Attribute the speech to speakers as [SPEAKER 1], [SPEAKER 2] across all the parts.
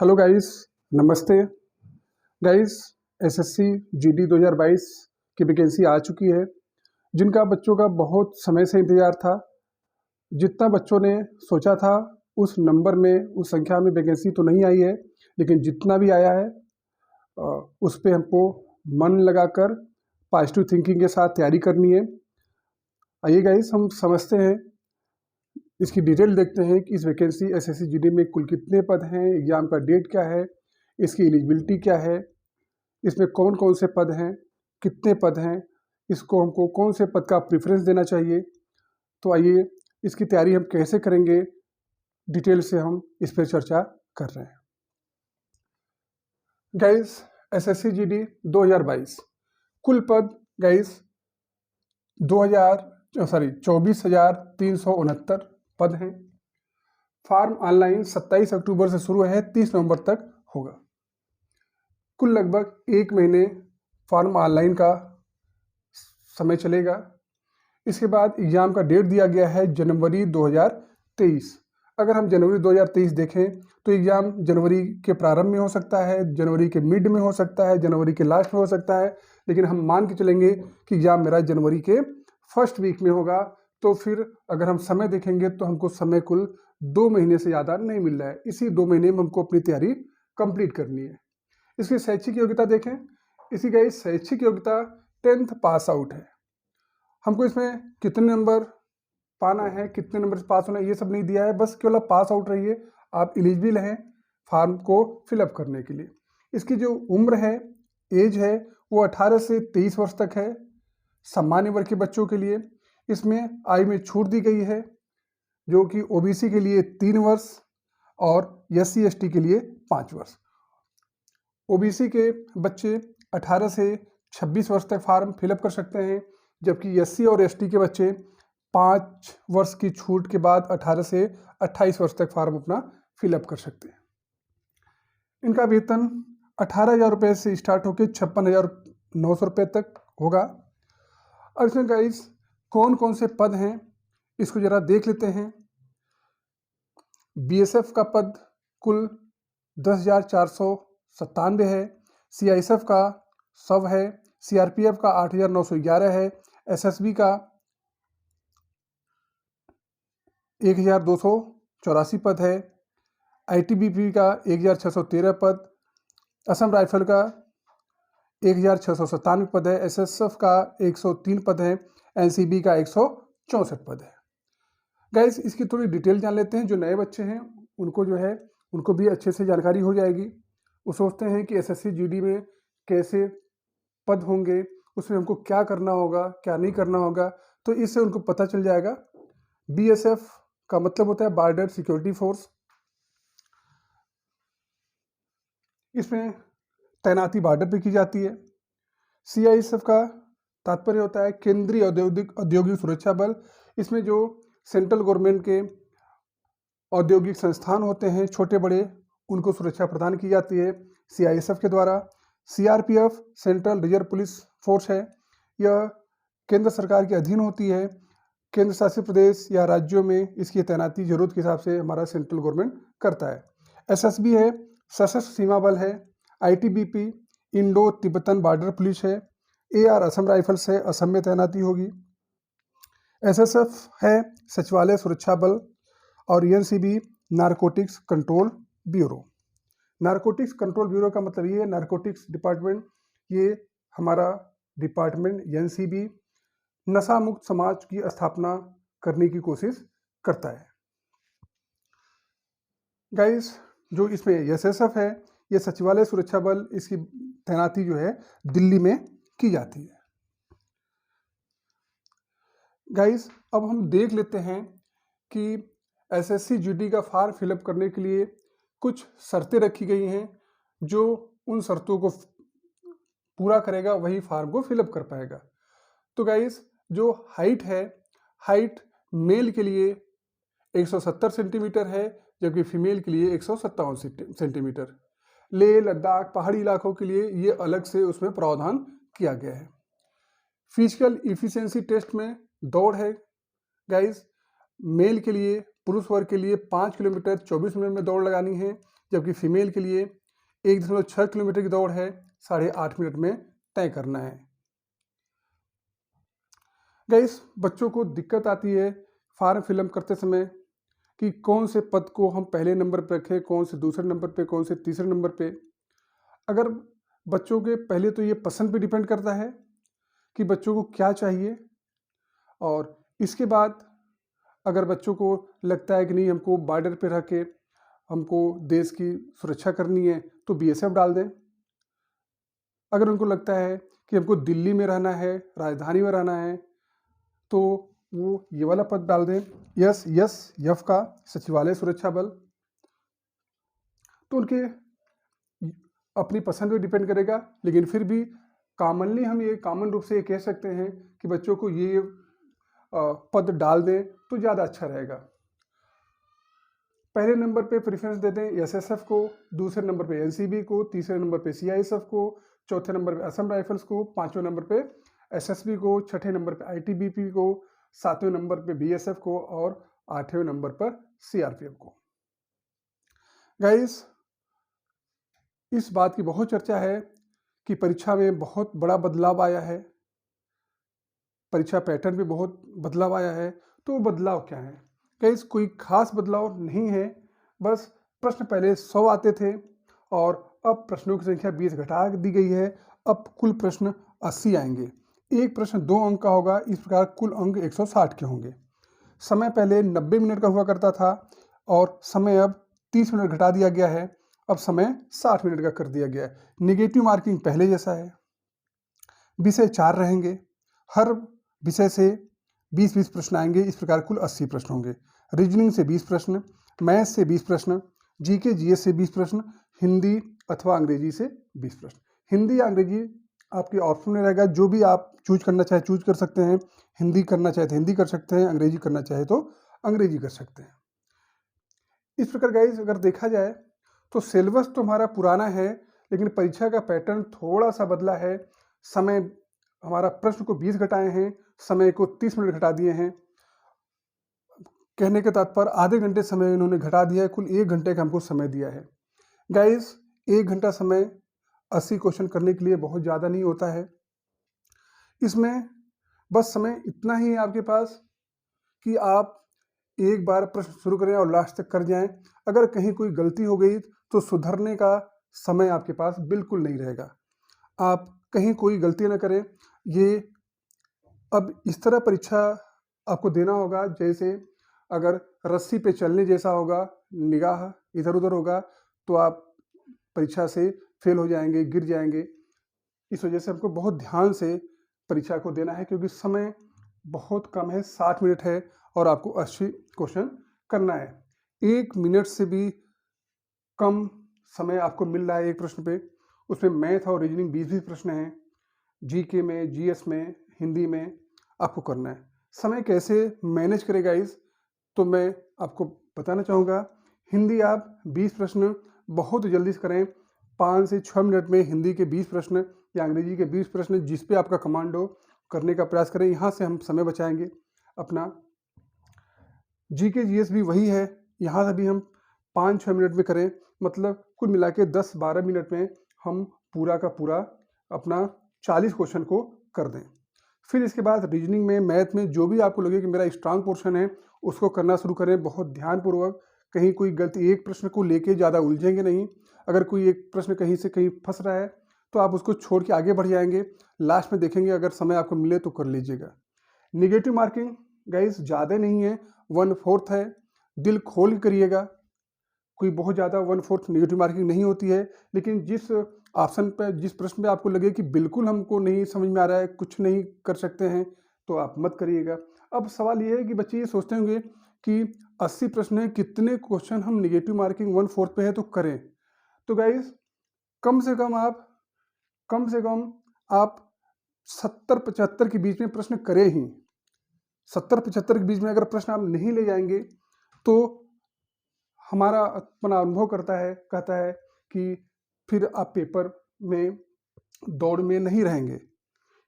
[SPEAKER 1] Hello guys, नमस्ते guys. SSC GD 2022 की vacancy आ चुकी है, जिनका बच्चों का बहुत समय से इंतजार था। जितना बच्चों ने सोचा था उस नंबर में, उस संख्या में वैकेंसी तो नहीं आई है, लेकिन जितना भी आया है उस पे हमको मन लगाकर पॉजिटिव थिंकिंग के साथ तैयारी करनी है। आइए गाइस, हम समझते हैं, इसकी डिटेल देखते हैं कि इस वैकेंसी एसएससी जीडी में कुल कितने पद हैं, एग्जाम का डेट क्या है, इसकी एलिजिबिलिटी क्या है, इसमें कौन कौन से पद हैं, कितने पद हैं, इसको हमको कौन से पद का प्रेफरेंस देना चाहिए। तो आइए, इसकी तैयारी हम कैसे करेंगे, डिटेल से हम इस पर चर्चा कर रहे हैं। गाइस, एसएससी जीडी 2022 कुल पद गाइस 24,369 पद हैं। फॉर्म ऑनलाइन 27 अक्टूबर से शुरू है, 30 नवंबर तक होगा। कुल लगभग 1 महीने फॉर्म ऑनलाइन का समय चलेगा। इसके बाद एग्ज़ाम का डेट दिया गया है जनवरी 2023। अगर हम जनवरी 2023 देखें तो एग्ज़ाम जनवरी के प्रारंभ में हो सकता है, जनवरी के मिड में हो सकता है, जनवरी के लास्ट में हो सकता है, लेकिन हम मान के चलेंगे कि एग्ज़ाम मेरा जनवरी के फर्स्ट वीक में होगा। तो फिर अगर हम समय देखेंगे तो हमको समय कुल 2 महीने से ज़्यादा नहीं मिल रहा है। इसी 2 महीने में हमको अपनी तैयारी कंप्लीट करनी है। इसकी शैक्षिक योग्यता देखें, इसी का शैक्षिक योग्यता 10th पास आउट है। हमको इसमें कितने नंबर पाना है, कितने नंबर से पास होना है, ये सब नहीं दिया है, बस केवल आप पास आउट रहिए, आप एलिजिबल हैं फॉर्म को फिलअप करने के लिए। इसकी जो उम्र है, एज है, वो 18 से 23 वर्ष तक है सामान्य वर्ग के बच्चों के लिए। इसमें आयु में छूट दी गई है, जो कि ओबीसी के लिए 3 वर्ष और SC ST के लिए 5 वर्ष। ओबीसी के बच्चे 18 से 26 वर्ष तक फॉर्म फिलअप कर सकते हैं, जबकि SC और ST के बच्चे 5 वर्ष की छूट के बाद 18 से 28 वर्ष तक फॉर्म अपना फिलअप कर सकते हैं। इनका वेतन 18,000 रुपये से स्टार्ट होकर 56,900 रुपये तक होगा। और इसमें गाइस कौन कौन से पद हैं, इसको ज़रा देख लेते हैं। BSF का पद कुल 10,497 है, CISF का 100 है, CRPF का 8,911 है, SSB का 1,284 पद है, ITBP का 1,613 पद, असम राइफल का 1,697 पद है, SSF का 103 पद है, NCB का 164 पद है। गाइस, इसकी थोड़ी डिटेल जान लेते हैं। जो नए बच्चे हैं उनको जो है उनको भी अच्छे से जानकारी हो जाएगी। वो सोचते हैं कि एसएससी जीडी में कैसे पद होंगे, उसमें हमको क्या करना होगा, क्या नहीं करना होगा, तो इससे उनको पता चल जाएगा। BSF का मतलब होता है बॉर्डर सिक्योरिटी फोर्स। इसमें तैनाती बॉर्डर पे की जाती है। CISF का तात्पर्य होता है केंद्रीय औद्योगिक सुरक्षा बल। इसमें जो सेंट्रल गवर्नमेंट के औद्योगिक संस्थान होते हैं छोटे बड़े, उनको सुरक्षा प्रदान की जाती है CISF के द्वारा। CRPF central reserve police force है, यह केंद्र सरकार के अधीन होती है। केंद्र शासित प्रदेश या राज्यों में इसकी तैनाती जरूरत के हिसाब से हमारा सेंट्रल गवर्नमेंट करता है। SSB है, सशस्त्र सीमा बल है। ITBP Indo Tibetan border police है। AR असम राइफल्स है, असम में तैनाती होगी। SSF है सचिवालय सुरक्षा बल। और NCB narcotics control bureau. Narcotics control bureau का मतलब ये है नारकोटिक्स डिपार्टमेंट, ये हमारा डिपार्टमेंट NCB नशा मुक्त समाज की स्थापना करने की कोशिश करता है। गाइस, जो इसमें SSF है, ये सचिवालय सुरक्षा बल, इसकी तैनाती जो है दिल्ली में की जाती है। गाइस, अब हम देख लेते हैं कि एसएससी जीडी का फॉर्म फिलअप करने के लिए कुछ शर्तें रखी गई हैं। जो उन शर्तों को पूरा करेगा वही फॉर्म को फिलअप कर पाएगा। तो गाइस, जो हाइट है, हाइट मेल के लिए 170 सेंटीमीटर है, जबकि फीमेल के लिए 157 सेंटीमीटर। लेह लद्दाख पहाड़ी इलाकों के लिए ये अलग से उसमें प्रावधान किया गया है। फिजिकल इफिशिएंसी टेस्ट में दौड़ है गाइस, मेल के लिए, पुरुष वर्ग के लिए 5 किलोमीटर 24 मिनट में दौड़ लगानी है, जबकि फीमेल के लिए 1.6 किलोमीटर की दौड़ है 8.5 मिनट में तय करना है। गाइस, बच्चों को दिक्कत आती है फॉर्म फिलअप करते समय कि कौन से पद को हम पहले नंबर पर रखें, कौन से दूसरे नंबर पे, कौन से तीसरे नंबर पे। अगर बच्चों के पहले तो ये पसंद पे डिपेंड करता है कि बच्चों को क्या चाहिए, और इसके बाद अगर बच्चों को लगता है कि नहीं हमको बॉर्डर पे रह के हमको देश की सुरक्षा करनी है तो बीएसएफ डाल दें। अगर उनको लगता है कि हमको दिल्ली में रहना है, राजधानी में रहना है, तो वो ये वाला पद डाल दें, एफ का सचिवालय सुरक्षा बल। तो उनके अपनी पसंद पे डिपेंड करेगा, लेकिन फिर भी कॉमनली हम ये कॉमन रूप से ये कह सकते हैं कि बच्चों को ये पद डाल दें तो ज़्यादा अच्छा रहेगा। पहले नंबर पे प्रेफरेंस देते हैं एसएसएफ को, दूसरे नंबर पे एनसीबी को, तीसरे नंबर पे सीआईएसएफ को, चौथे नंबर पे असम राइफल्स को, पांचवें नंबर पे एसएसबी को, छठे नंबर पे आईटीबीपी को, सातवें नंबर पे बीएसएफ को और आठवें नंबर पर सीआरपीएफ को। गाइस, इस बात की बहुत चर्चा है कि परीक्षा में बहुत बड़ा बदलाव आया है, परीक्षा पैटर्न में बहुत बदलाव आया है। तो बदलाव क्या है? गाइस, कोई खास बदलाव नहीं है, बस प्रश्न पहले 100 आते थे और अब प्रश्नों की संख्या 20 घटा दी गई है। अब कुल प्रश्न 80 आएंगे। एक प्रश्न 2 अंक का होगा, इस प्रकार कुल अंक 160 के होंगे। समय पहले 90 मिनट का हुआ करता था और समय अब 30 मिनट घटा दिया गया है, अब समय 60 मिनट का कर दिया गया है। निगेटिव मार्किंग पहले जैसा है। विषय 4 रहेंगे, हर विषय से 20-20 प्रश्न आएंगे, इस प्रकार कुल 80 प्रश्न होंगे। रीजनिंग से 20 प्रश्न, मैथ से 20 प्रश्न, जीके जीएस से 20 प्रश्न, हिंदी अथवा अंग्रेजी से 20 प्रश्न। हिंदी या अंग्रेजी आपके ऑप्शन में रहेगा, जो भी आप चूज करना चाहे चूज कर सकते हैं। हिंदी करना चाहे तो हिंदी कर सकते हैं, अंग्रेजी करना चाहे तो अंग्रेजी कर सकते हैं। इस प्रकार गाइस, अगर देखा जाए तो सिलेबस तो हमारा पुराना है, लेकिन परीक्षा का पैटर्न थोड़ा सा बदला है। समय हमारा प्रश्न को 20 घटाए हैं, समय को 30 मिनट घटा दिए हैं। कहने के तात्पर्य आधे घंटे समय इन्होंने घटा दिया है, कुल 1 घंटे का हमको समय दिया है। गाइस, 1 घंटा समय 80 क्वेश्चन करने के लिए बहुत ज़्यादा नहीं होता है। इसमें बस समय इतना ही है आपके पास कि आप एक बार प्रश्न शुरू करें और लास्ट तक कर जाएं। अगर कहीं कोई गलती हो गई तो सुधरने का समय आपके पास बिल्कुल नहीं रहेगा। आप कहीं कोई गलती ना करें। ये अब इस तरह परीक्षा आपको देना होगा जैसे अगर रस्सी पे चलने जैसा होगा, निगाह इधर उधर होगा तो आप परीक्षा से फेल हो जाएंगे, गिर जाएंगे। इस वजह से हमको बहुत ध्यान से परीक्षा को देना है, क्योंकि समय बहुत कम है, 60 मिनट है और आपको 80 क्वेश्चन करना है। 1 मिनट से भी कम समय आपको मिल रहा है एक प्रश्न पे। उसमें मैथ और रीजनिंग 20-20 प्रश्न हैं, जीके में, जीएस में, हिंदी में आपको करना है। समय कैसे मैनेज करेगा इस, तो मैं आपको बताना चाहूँगा। हिंदी आप 20 प्रश्न बहुत जल्दी से करें, 5 से 6 मिनट में हिंदी के 20 प्रश्न या अंग्रेजी के 20 प्रश्न जिस पे आपका कमांड हो करने का प्रयास करें। यहाँ से हम समय बचाएंगे अपना। जीके जीएस भी वही है, यहाँ से भी हम 5-6 मिनट में करें, मतलब कुल मिला के 10-12 मिनट में हम पूरा का पूरा अपना 40 क्वेश्चन को कर दें। फिर इसके बाद रीजनिंग में, मैथ में जो भी आपको लगे कि मेरा स्ट्रांग पोर्शन है उसको करना शुरू करें बहुत ध्यानपूर्वक। कहीं कोई गलती, एक प्रश्न को लेके ज़्यादा उलझेंगे नहीं। अगर कोई एक प्रश्न कहीं से कहीं फंस रहा है तो आप उसको छोड़ के आगे बढ़ जाएंगे, लास्ट में देखेंगे अगर समय आपको मिले तो कर लीजिएगा। निगेटिव मार्किंग गाइस ज़्यादा नहीं है, 1/4 है। दिल खोल के करिएगा, कोई बहुत ज़्यादा 1/4 निगेटिव मार्किंग नहीं होती है। लेकिन जिस ऑप्शन पे, जिस प्रश्न पे आपको लगे कि बिल्कुल हमको नहीं समझ में आ रहा है, कुछ नहीं कर सकते हैं, तो आप मत करिएगा। अब सवाल ये है कि बच्चे ये सोचते होंगे कि 80 प्रश्न है, कितने क्वेश्चन हम निगेटिव मार्किंग 1/4 पे है तो करें। तो गाइस, कम से कम आप 70-75 के बीच में प्रश्न करें ही। 70-75 के बीच में अगर प्रश्न आप नहीं ले जाएंगे तो हमारा अपना अनुभव कहता है कि फिर आप पेपर में दौड़ में नहीं रहेंगे।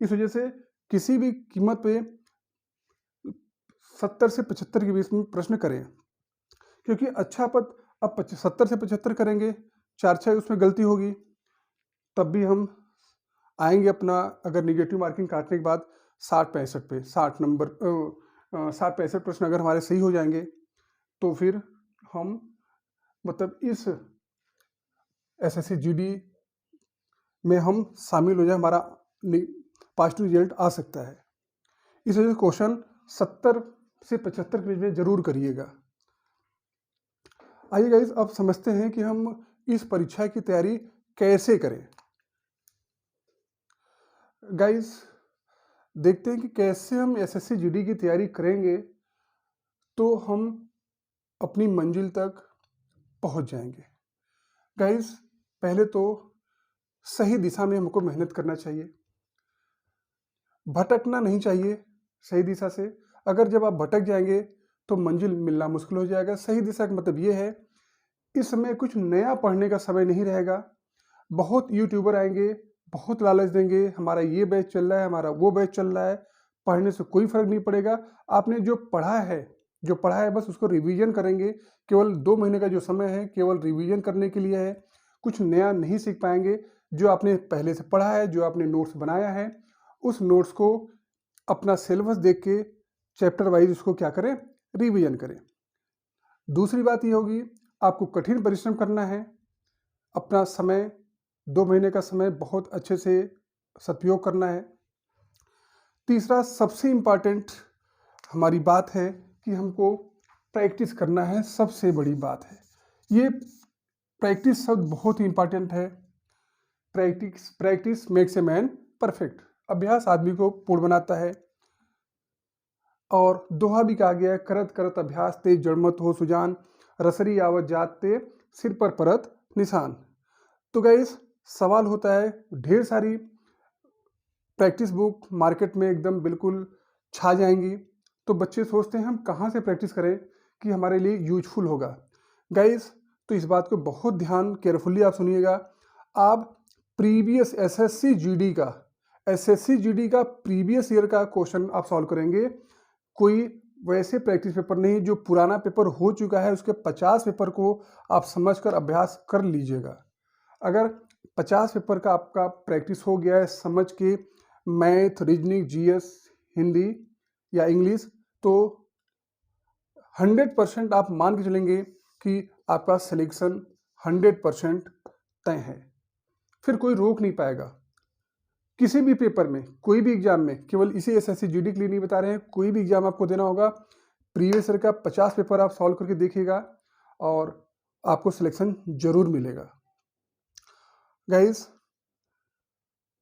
[SPEAKER 1] इस वजह से किसी भी कीमत पे 70 से 75 के बीच में प्रश्न करें, क्योंकि अच्छा पद अब 70 से 75 करेंगे, 4 उसमें गलती होगी, तब भी हम आएंगे अपना, अगर निगेटिव मार्किंग काटने के बाद 60-65 पे, 60 नंबर 60-65 प्रश्न अगर हमारे सही हो जाएंगे तो फिर हम मतलब इस एसएससी जीडी में हम शामिल हो जाए, हमारा पॉजिटिव रिजल्ट आ सकता है। इस वजह से क्वेश्चन 70 से 75 के बीच में जरूर करिएगा। आइए गाइस, अब समझते हैं कि हम इस परीक्षा की तैयारी कैसे करें। गाइस, देखते हैं कि कैसे हम एसएससी जीडी की तैयारी करेंगे तो हम अपनी मंजिल तक पहुंच जाएंगे। गाइस, पहले तो सही दिशा में हमको मेहनत करना चाहिए, भटकना नहीं चाहिए सही दिशा से। अगर जब आप भटक जाएंगे तो मंजिल मिलना मुश्किल हो जाएगा। सही दिशा का मतलब ये है, इस समय कुछ नया पढ़ने का समय नहीं रहेगा। बहुत यूट्यूबर आएंगे, बहुत लालच देंगे, हमारा ये बैच चल रहा है, हमारा वो बैच चल रहा है, पढ़ने से कोई फर्क नहीं पड़ेगा। आपने जो पढ़ा है बस उसको रिवीजन करेंगे। केवल 2 महीने का जो समय है केवल रिवीजन करने के लिए है, कुछ नया नहीं सीख पाएंगे। जो आपने पहले से पढ़ा है, जो आपने नोट्स बनाया है, उस नोट्स को अपना सिलेबस देख के चैप्टर वाइज उसको क्या करें, रिवीजन करें। दूसरी बात ये होगी, आपको कठिन परिश्रम करना है, अपना समय 2 महीने का समय बहुत अच्छे से सदुपयोग करना है। तीसरा सबसे इम्पॉर्टेंट हमारी बात है कि हमको प्रैक्टिस करना है, सबसे बड़ी बात है ये। प्रैक्टिस शब्द बहुत ही इम्पॉर्टेंट है। Practice makes a man perfect. अभ्यास आदमी को पूर्ण बनाता है। और दोहा भी कहा गया है, करत करत अभ्यास ते जड़मत हो सुजान, रसरी आवत जात ते सिर पर परत निशान। तो गाइस, सवाल होता है, ढेर सारी प्रैक्टिस बुक मार्केट में एकदम बिल्कुल छा जाएंगी, तो बच्चे सोचते हैं हम कहाँ से प्रैक्टिस करें कि हमारे लिए यूजफुल होगा। गाइस, तो इस बात को बहुत ध्यान केयरफुली आप सुनिएगा। आप प्रीवियस एसएससी जीडी का प्रीवियस ईयर का क्वेश्चन आप सॉल्व करेंगे। कोई वैसे प्रैक्टिस पेपर नहीं, जो पुराना पेपर हो चुका है उसके 50 पेपर को आप समझकर अभ्यास कर लीजिएगा। अगर 50 पेपर का आपका प्रैक्टिस हो गया है समझ के, मैथ, रीजनिंग, जीएस, हिंदी या इंग्लिश, तो 100% आप मान के चलेंगे कि आपका सिलेक्शन 100% तय है। फिर कोई रोक नहीं पाएगा किसी भी पेपर में, कोई भी एग्जाम में। केवल इसी एसएससी जीडी के लिए नहीं बता रहे हैं, कोई भी एग्जाम आपको देना होगा, प्रीवियस ईयर का 50 पेपर आप सॉल्व करके देखिएगा और आपको सिलेक्शन जरूर मिलेगा। गाइस,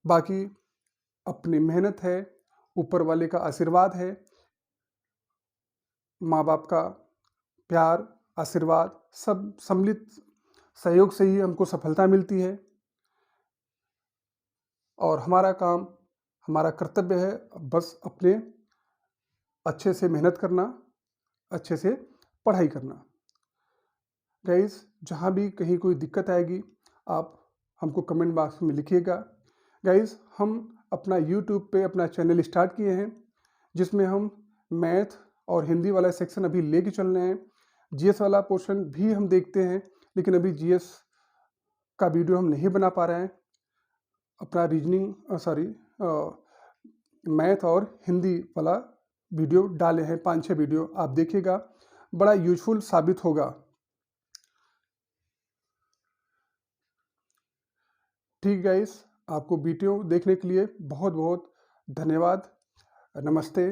[SPEAKER 1] बाकी अपनी मेहनत है, ऊपर वाले का आशीर्वाद है, माँ बाप का प्यार, आशीर्वाद, सब सम्मिलित सहयोग से ही हमको सफलता मिलती है। और हमारा काम, हमारा कर्तव्य है बस अपने अच्छे से मेहनत करना, अच्छे से पढ़ाई करना। गाइस, जहाँ भी कहीं कोई दिक्कत आएगी आप हमको कमेंट बॉक्स में लिखिएगा। गाइस, हम अपना यूट्यूब पे अपना चैनल स्टार्ट किए हैं, जिसमें हम मैथ और हिंदी वाला सेक्शन अभी लेके चल रहे हैं। जीएस वाला पोर्शन भी हम देखते हैं, लेकिन अभी जीएस का वीडियो हम नहीं बना पा रहे हैं। अपना मैथ और हिंदी वाला वीडियो डाले हैं, 5-6 वीडियो आप देखिएगा, बड़ा यूजफुल साबित होगा। ठीक गाइस, आपको वीडियो देखने के लिए बहुत बहुत धन्यवाद। नमस्ते।